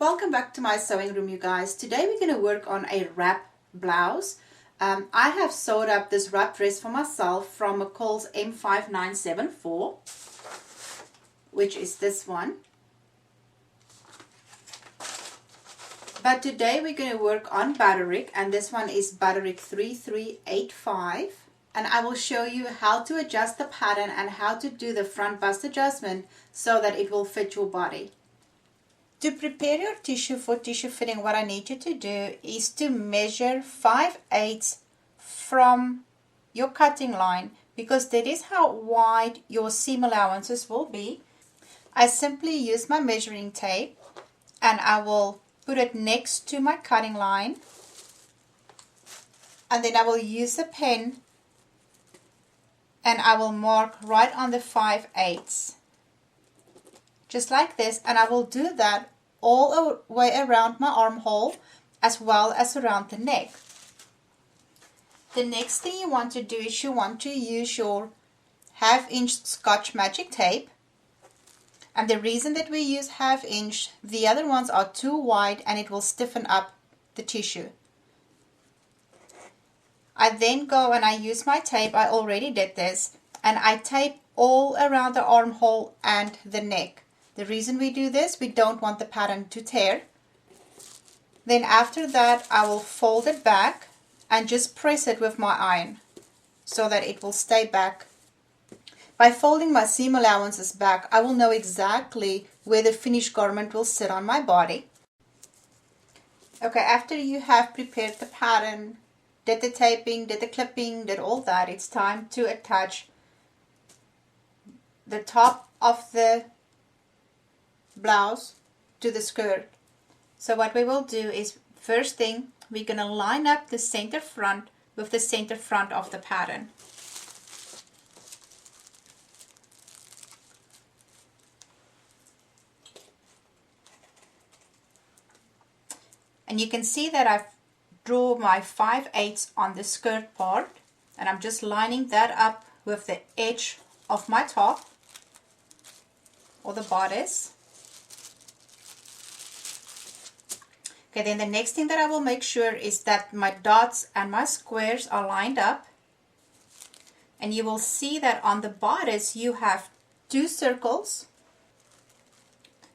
Welcome back to my sewing room, you guys. Today we're going to work on a wrap blouse. I have sewed up this wrap dress for myself from McCall's M5974, which is this one. But today we're going to work on Butterick, and this one is Butterick 3385. And I will show you how to adjust the pattern and how to do the front bust adjustment so that it will fit your body. To prepare your tissue for tissue fitting, what I need you to do is to measure 5/8 from your cutting line, because that is how wide your seam allowances will be. I simply use my measuring tape and I will put it next to my cutting line, and then I will use a pen and I will mark right on the 5/8, just like this, and I will do that all the way around my armhole as well as around the neck. The next thing you want to do is you want to use your 1/2 inch Scotch Magic tape, and the reason that we use 1/2 inch, the other ones are too wide and it will stiffen up the tissue. I then go and I use my tape, I already did this, and I tape all around the armhole and the neck. The reason we do this, we don't want the pattern to tear. Then after that I will fold it back and just press it with my iron so that it will stay back. By folding my seam allowances back, I will know exactly where the finished garment will sit on my body. Okay, after you have prepared the pattern, did the taping, did the clipping, did all that, it's time to attach the top of the blouse to the skirt. So what we will do is, first thing, we're going to line up the center front with the center front of the pattern. And you can see that I've drawn my 5/8 on the skirt part, and I'm just lining that up with the edge of my top or the bodice. Okay, then the next thing that I will make sure is that my dots and my squares are lined up. And you will see that on the bodice you have 2 circles.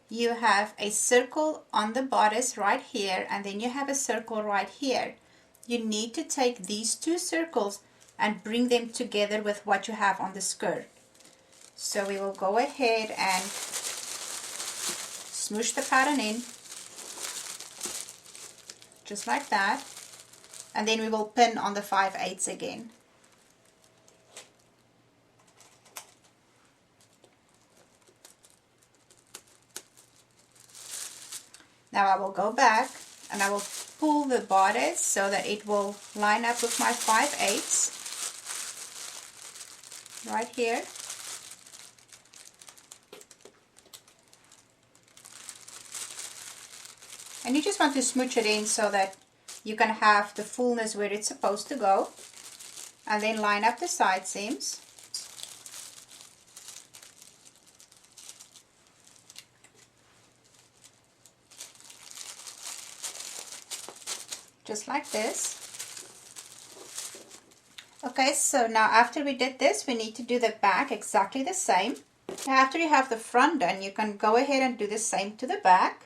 You have a circle on the bodice right here, and then you have a circle right here. You need to take these 2 circles and bring them together with what you have on the skirt. So we will go ahead and smoosh the pattern in, just like that, and then we will pin on the 5/8 again. Now I will go back and I will pull the bodice so that it will line up with my 5/8 right here. And you just want to smooch it in so that you can have the fullness where it's supposed to go. And then line up the side seams. Just like this. Okay, so now after we did this, we need to do the back exactly the same. After you have the front done, you can go ahead and do the same to the back.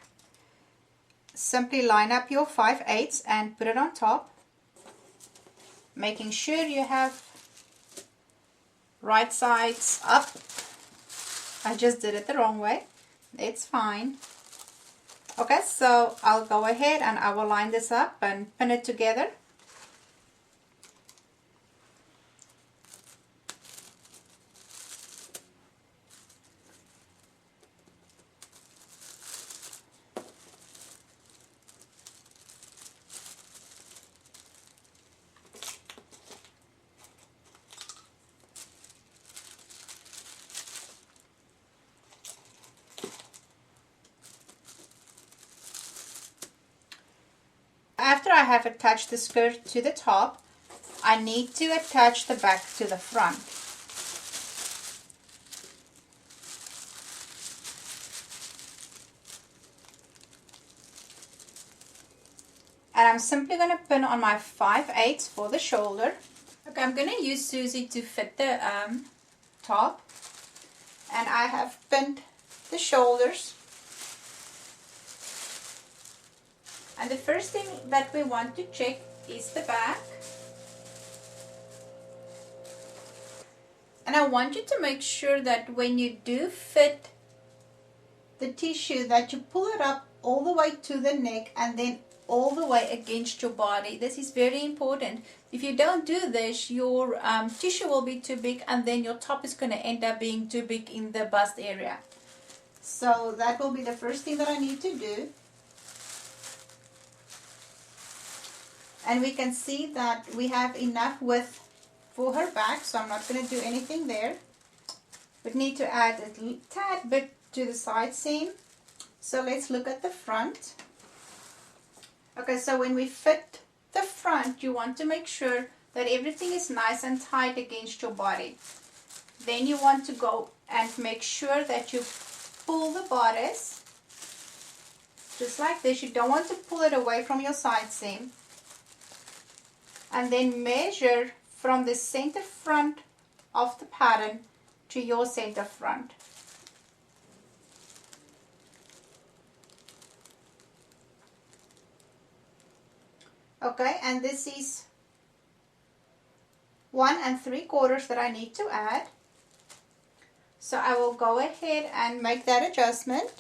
Simply line up your 5/8 and put it on top, making sure you have right sides up. I just did it the wrong way. It's fine. Okay, so I'll go ahead and I will line this up and pin it together. After I have attached the skirt to the top, I need to attach the back to the front. And I'm simply going to pin on my 5/8 for the shoulder. Okay, I'm going to use Susie to fit the top. And I have pinned the shoulders. And the first thing that we want to check is the back. And I want you to make sure that when you do fit the tissue that you pull it up all the way to the neck and then all the way against your body. This is very important. If you don't do this, your tissue will be too big and then your top is going to end up being too big in the bust area. So that will be the first thing that I need to do. And we can see that we have enough width for her back, so I'm not going to do anything there. We need to add a tad bit to the side seam. So let's look at the front. Okay, so when we fit the front, you want to make sure that everything is nice and tight against your body. Then you want to go and make sure that you pull the bodice just like this. You don't want to pull it away from your side seam. And then measure from the center front of the pattern to your center front. Okay, and this is 1 3/4 that I need to add. So I will go ahead and make that adjustment.